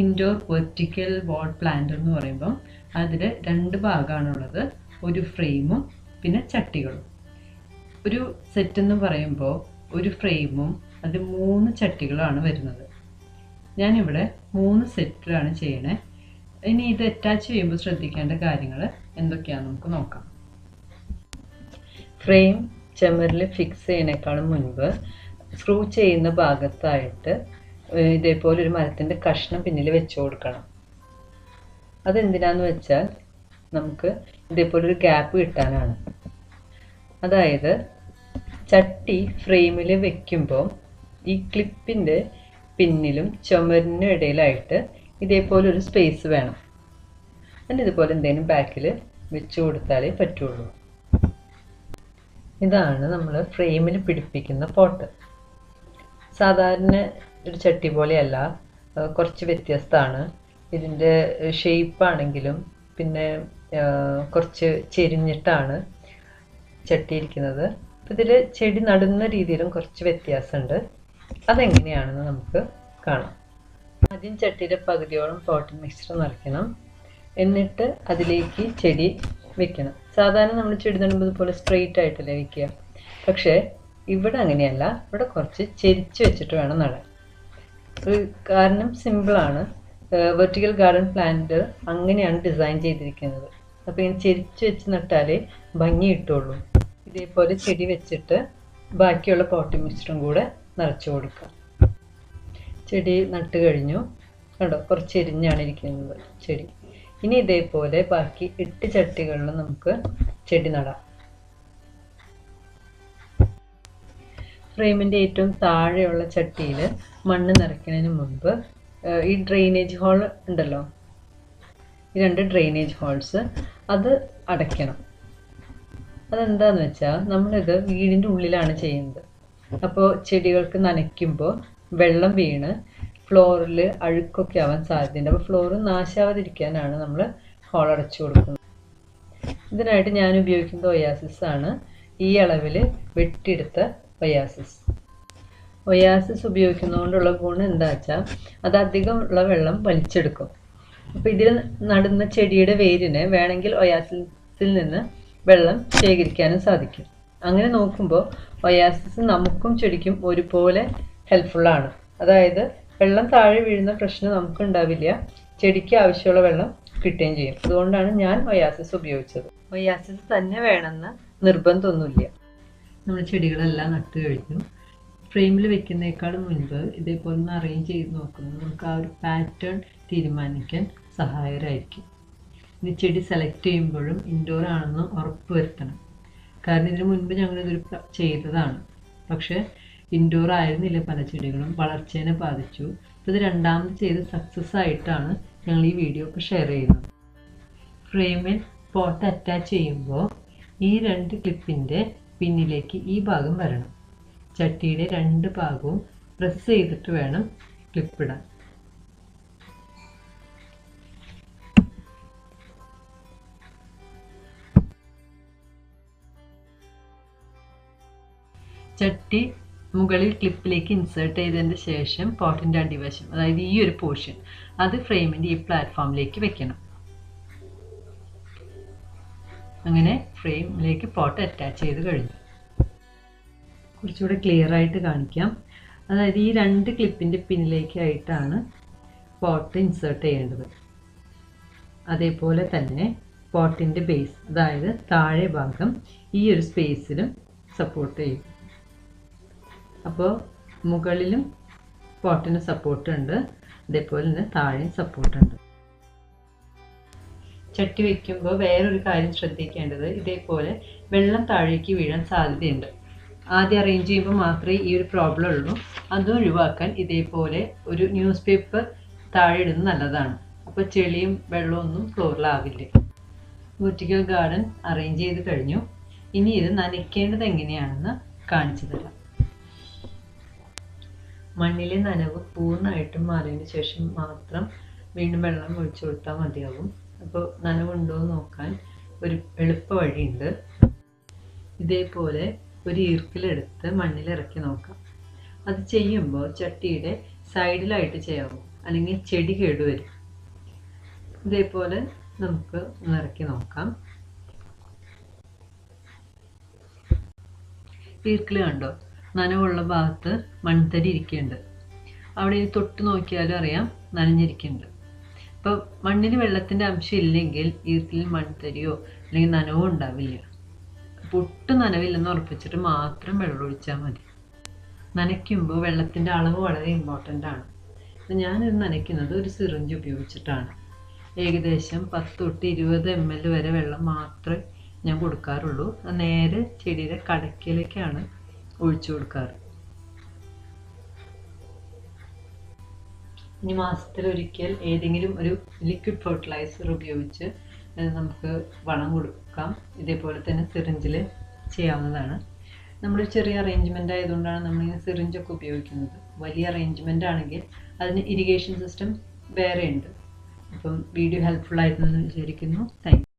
Indoor vertical വാൾ plant എന്ന് പറയുമ്പം അതിൽ രണ്ട് ഭാഗമാണുള്ളത്. ഒരു ഫ്രെയിമും പിന്നെ ചട്ടികളും. ഒരു സെറ്റ് എന്ന് പറയുമ്പോൾ ഒരു ഫ്രെയിമും അത് 3 ചട്ടികളാണ് വരുന്നത്. ഞാനിവിടെ 3 സെറ്റിലാണ് ചെയ്യണേ. ഇനി ഇത് അറ്റാച്ച് ചെയ്യുമ്പോൾ ശ്രദ്ധിക്കേണ്ട കാര്യങ്ങൾ എന്തൊക്കെയാണെന്ന് നമുക്ക് നോക്കാം. ഫ്രെയിം ചുമരിൽ ഫിക്സ് ചെയ്യുന്നതിനേക്കാളും മുൻപ് സ്ക്രൂ ചെയ്യുന്ന ഭാഗത്തായിട്ട് ഇതേപോലെ ഒരു മരത്തിൻ്റെ കഷ്ണം പിന്നിൽ വെച്ച് കൊടുക്കണം. അതെന്തിനാന്ന് വെച്ചാൽ നമുക്ക് ഇതേപോലെ ഒരു ഗ്യാപ്പ് കിട്ടാനാണ്. അതായത് ചട്ടി ഫ്രെയിമിൽ വെക്കുമ്പോൾ ഈ ക്ലിപ്പിൻ്റെ പിന്നിലും ചുമരിനും ഇടയിലായിട്ട് ഇതേപോലെ ഒരു സ്പേസ് വേണം. എന്നിട്ട് ഇതുപോലെ എന്തെങ്കിലും ബാക്കിൽ വെച്ച് കൊടുത്താലേ പറ്റുള്ളൂ. ഇതാണ് നമ്മൾ ഫ്രെയിമിൽ പിടിപ്പിക്കുന്ന പോട്ട്. സാധാരണ ഒരു ചട്ടി പോലെയല്ല, കുറച്ച് വ്യത്യസ്തമാണ്. ഇതിൻ്റെ ഷേപ്പാണെങ്കിലും പിന്നെ കുറച്ച് ചെരിഞ്ഞിട്ടാണ് ചട്ടി ഇരിക്കുന്നത്. അപ്പോൾ ഇതിൽ ചെടി നടുന്ന രീതിയിലും കുറച്ച് വ്യത്യാസമുണ്ട്. അതെങ്ങനെയാണെന്ന് നമുക്ക് കാണാം. ആദ്യം ചട്ടിയുടെ പകുതിയോളം പോട്ടിംഗ് മിക്സ്ചർ നിറയ്ക്കണം. എന്നിട്ട് അതിലേക്ക് ചെടി വെക്കണം. സാധാരണ നമ്മൾ ചെടി നടുമ്പോൾ ഇതുപോലെ സ്ട്രെയിറ്റ് ആയിട്ടല്ലേ വെക്കുക. പക്ഷേ ഇവിടെ അങ്ങനെയല്ല, ഇവിടെ കുറച്ച് ചെരിച്ച് വെച്ചിട്ട് വേണം നടാൻ. കാരണം സിമ്പിളാണ്. വെർട്ടിക്കൽ ഗാർഡൻ പ്ലാന്റ് അങ്ങനെയാണ് ഡിസൈൻ ചെയ്തിരിക്കുന്നത്. അപ്പോൾ ഇങ്ങനെ ചെരിച്ച് വെച്ച് നട്ടാലേ ഭംഗി കിട്ടുള്ളൂ. ഇതേപോലെ ചെടി വെച്ചിട്ട് ബാക്കിയുള്ള പോട്ടിംഗ് മിക്സ്ചറും കൂടെ നിറച്ച് കൊടുക്കുക. ചെടി നട്ട് കഴിഞ്ഞു. കണ്ടോ, കുറച്ച് എരിഞ്ഞാണ് ഇരിക്കുന്നത് ചെടി. ഇനി ഇതേപോലെ ബാക്കി 8 ചട്ടികളിൽ നമുക്ക് ചെടി നടാം. ഫ്രെയിമിൻ്റെ ഏറ്റവും താഴെയുള്ള ചട്ടിയിൽ മണ്ണ് നിറയ്ക്കുന്നതിന് മുൻപ് ഈ ഡ്രെയിനേജ് ഹോൾ ഉണ്ടല്ലോ, ഈ 2 ഡ്രെയിനേജ് ഹോൾസ് അത് അടയ്ക്കണം. അതെന്താണെന്ന് വെച്ചാൽ നമ്മളിത് വീടിൻ്റെ ഉള്ളിലാണ് ചെയ്യുന്നത്. അപ്പോൾ ചെടികൾക്ക് നനയ്ക്കുമ്പോൾ വെള്ളം വീണ് ഫ്ലോറിൽ അഴുക്കൊക്കെ ആവാൻ സാധ്യതയുണ്ട്. അപ്പോൾ ഫ്ലോർ നാശാവാതിരിക്കാനാണ് നമ്മൾ ഹോൾ അടച്ചു കൊടുക്കുന്നത്. ഇതിനായിട്ട് ഞാൻ ഉപയോഗിക്കുന്നത് ഒയാസിസ് ആണ്. ഈ അളവിൽ വെട്ടിയെടുത്ത ഒയാസിസ്. ഒയാസിസ് ഉപയോഗിക്കുന്നതുകൊണ്ടുള്ള ഗുണം എന്താ വെച്ചാൽ അത് അധികമുള്ള വെള്ളം വലിച്ചെടുക്കും. അപ്പോൾ ഇതിൽ നടുന്ന ചെടിയുടെ വേരിന് വേണമെങ്കിൽ ഒയാസിസിൽ നിന്ന് വെള്ളം ശേഖരിക്കാനും സാധിക്കും. അങ്ങനെ നോക്കുമ്പോൾ ഒയാസിസ് നമുക്കും ചെടിക്കും ഒരുപോലെ ഹെൽപ്ഫുള്ളാണ്. അതായത് വെള്ളം താഴെ വീഴുന്ന പ്രശ്നം നമുക്കുണ്ടാവില്ല, ചെടിക്ക് ആവശ്യമുള്ള വെള്ളം കിട്ടുകയും ചെയ്യും. അതുകൊണ്ടാണ് ഞാൻ ഒയാസിസ് ഉപയോഗിച്ചത്. ഒയാസിസ് തന്നെ വേണമെന്ന് നിർബന്ധമൊന്നുമില്ല. നമ്മൾ ചെടികളെല്ലാം നട്ട് കഴിഞ്ഞു. ഫ്രെയിമിൽ വെക്കുന്നതിനേക്കാളും മുൻപ് ഇതേപോലെ ഒന്ന് അറേഞ്ച് ചെയ്ത് നോക്കുന്നത് നമുക്ക് ആ ഒരു പാറ്റേൺ തീരുമാനിക്കാൻ സഹായകരമായിരിക്കും. ഇനി ചെടി സെലക്ട് ചെയ്യുമ്പോഴും ഇൻഡോർ ആണെന്ന് ഉറപ്പ് വരുത്തണം. കാരണം ഇതിനു മുൻപ് ഞങ്ങളിതൊരു ചെയ്തതാണ്. പക്ഷേ ഇൻഡോർ ആയിരുന്നില്ല പല ചെടികളും, വളർച്ചേനെ ബാധിച്ചു. അപ്പോൾ ഇത് രണ്ടാമത് ചെയ്ത് സക്സസ് ആയിട്ടാണ് ഞങ്ങൾ ഈ വീഡിയോ ഇപ്പോൾ ഷെയർ ചെയ്യുന്നത്. ഫ്രെയിമിൽ പോട്ട് അറ്റാച്ച് ചെയ്യുമ്പോൾ ഈ 2 ക്ലിപ്പിൻ്റെ പിന്നിലേക്ക് ഈ ഭാഗം വരണം. ചട്ടിയുടെ 2 ഭാഗവും പ്രസ് ചെയ്തിട്ട് വേണം ക്ലിപ്പിടാൻ. ചട്ടി മുകളിൽ ക്ലിപ്പിലേക്ക് ഇൻസേർട്ട് ചെയ്തതിന് ശേഷം പോട്ടിൻ്റെ അടിവശം, അതായത് ഈ ഒരു പോർഷൻ, അത് ഫ്രെയിമിൻ്റെ ഈ പ്ലാറ്റ്ഫോമിലേക്ക് വെക്കണം. അങ്ങനെ ഫ്രെയിമിലേക്ക് പോട്ട് അറ്റാച്ച് ചെയ്ത് കഴിഞ്ഞു. കുറച്ചുകൂടെ ക്ലിയർ ആയിട്ട് കാണിക്കാം. അതായത് ഈ 2 ക്ലിപ്പിൻ്റെ പിന്നിലേക്കായിട്ടാണ് പോട്ട് ഇൻസേർട്ട് ചെയ്യേണ്ടത്. അതേപോലെ തന്നെ പോട്ടിൻ്റെ ബേസ്, അതായത് താഴെ ഭാഗം ഈ ഒരു സ്പേസിലും സപ്പോർട്ട് ചെയ്യും. അപ്പോൾ മുകളിലും പോട്ടിന് സപ്പോർട്ടുണ്ട്, അതേപോലെ തന്നെ താഴെയും സപ്പോർട്ടുണ്ട്. ചട്ടി വയ്ക്കുമ്പോൾ വേറൊരു കാര്യം ശ്രദ്ധിക്കേണ്ടത്, ഇതേപോലെ വെള്ളം താഴേക്ക് വീഴാൻ സാധ്യതയുണ്ട്. ആദ്യം അറേഞ്ച് ചെയ്യുമ്പോൾ മാത്രമേ ഈ ഒരു പ്രോബ്ലം ഉള്ളൂ. അതും ഒഴിവാക്കാൻ ഇതേപോലെ ഒരു ന്യൂസ് പേപ്പർ താഴെ ഇടുന്നത് നല്ലതാണ്. അപ്പോൾ ചെളിയും വെള്ളമൊന്നും ഫ്ലോറിലാവില്ല. വെർട്ടിക്കൽ ഗാർഡൻ അറേഞ്ച് ചെയ്ത് കഴിഞ്ഞു. ഇനി ഇത് നനയ്ക്കേണ്ടത് എങ്ങനെയാണെന്ന് കാണിച്ചു തരാം. മണ്ണിലെ നനവ് പൂർണ്ണമായിട്ടും മാറിയതിന് ശേഷം മാത്രം വീണ്ടും വെള്ളം ഒഴിച്ചു കൊടുത്താൽ മതിയാകും. അപ്പോൾ നനവുണ്ടോ എന്ന് നോക്കാൻ ഒരു എളുപ്പ വഴിയുണ്ട്. ഇതേപോലെ ഒരു ഈർക്കിലെടുത്ത് മണ്ണിലിറക്കി നോക്കാം. അത് ചെയ്യുമ്പോൾ ചട്ടിയുടെ സൈഡിലായിട്ട് ചെയ്യാവൂ. അല്ലെങ്കിൽ ചെടി കേടുവരും. ഇതേപോലെ നമുക്ക് നിറക്കി നോക്കാം. ഈർക്കിൽ കണ്ടോ, നനവുള്ള ഭാഗത്ത് മൺതരി ഇരിക്കുന്നുണ്ട്. അവിടെ തൊട്ട് നോക്കിയാലും അറിയാം നനഞ്ഞിരിക്കുന്നുണ്ട്. അപ്പോൾ മണ്ണിന് വെള്ളത്തിൻ്റെ അംശം ഇല്ലെങ്കിൽ ഈർക്കിലിൽ മൺതരിയോ അല്ലെങ്കിൽ നനവോ ഉണ്ടാവില്ല. അപ്പോൾ ഒട്ടും നനവില്ലെന്ന് ഉറപ്പിച്ചിട്ട് മാത്രം വെള്ളം ഒഴിച്ചാൽ മതി. നനയ്ക്കുമ്പോൾ വെള്ളത്തിൻ്റെ അളവ് വളരെ ഇമ്പോർട്ടൻ്റ് ആണ്. അപ്പോൾ ഞാനിത് നനയ്ക്കുന്നത് ഒരു സിറിഞ്ച് ഉപയോഗിച്ചിട്ടാണ്. ഏകദേശം 10 തൊട്ട് 20 ml വരെ വെള്ളം മാത്രമേ ഞാൻ കൊടുക്കാറുള്ളൂ. അത് നേരെ ചെടിയുടെ കടക്കിലേക്കാണ് ഒഴിച്ചു കൊടുക്കാറ്. ഇനി മാസത്തിലൊരിക്കൽ ഏതെങ്കിലും ഒരു ലിക്വിഡ് ഫെർട്ടിലൈസർ ഉപയോഗിച്ച് നമുക്ക് വളം കൊടുക്കാം. ഇതേപോലെ തന്നെ സിറിഞ്ചിൽ ചെയ്യാവുന്നതാണ്. നമ്മളൊരു ചെറിയ അറേഞ്ച്മെൻ്റ് ആയതുകൊണ്ടാണ് നമ്മളിങ്ങനെ സിറിഞ്ചൊക്കെ ഉപയോഗിക്കുന്നത്. വലിയ അറേഞ്ച്മെൻ്റ് ആണെങ്കിൽ അതിന് ഇറിഗേഷൻ സിസ്റ്റം വേറെ ഉണ്ട്. അപ്പം വീഡിയോ ഹെൽപ്ഫുൾ ആയിരുന്നെന്ന് വിചാരിക്കുന്നു. Thank you.